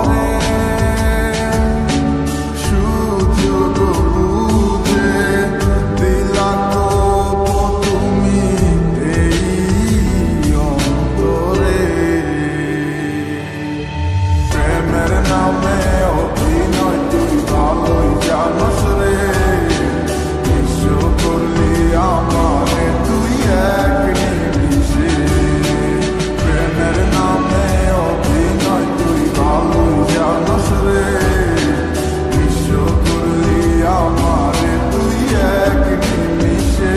আমারে সুযোগ বুঝে দিলা তো তুমি এই অন্তরে। প্রেমের নামে অভিনয় তুই ভালোই জানোস রে, বিশ্ব করলি আমারে তুই এক নিমিষে। প্রেমের নামে অভিনয় তুই ভালোই জানোস রে, বিশ্ব করলি আমারে তুই এক নিমিষে।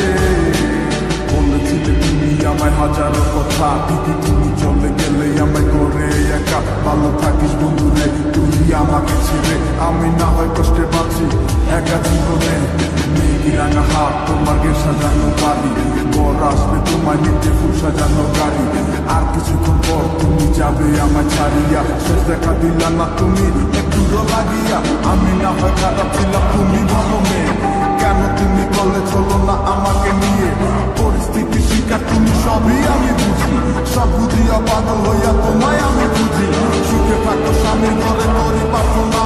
বলেছিলে তুমি আমায় হাজারো কথা, ঠিকই তুমি চলে গেলে আমায় করে একা। ভালো থাকিস বন্ধুরে তুই আমাকে ছেড়ে, আমি না হয় কষ্টে বাঁচি একা জীবনে। মেঘি রাঙা হাত তোমার গে সাজানো বাড়ি, বর আসবে তোমায় নিতে ফুল সাজানো গাড়ি। আর কিছুক্ষণ পর তুমি যাবে আমায় ছাড়িয়া, শেষ দেখা দিলা না তুমি একটুও লাগিয়া। আমি না হয় খারাপ ছিলাম তুমি ভালো মেয়ে, কেন তুমি বলে চলো না আমাকে নিয়ে। পরিস্থিতি শিকার তুমি সবই আমি বুঝি, সব বুঝিয়া পাগল হইয়া তোমায় আমি বুঝি। সুখে থাকো স্বামীর ঘরে করি প্রার্থনা,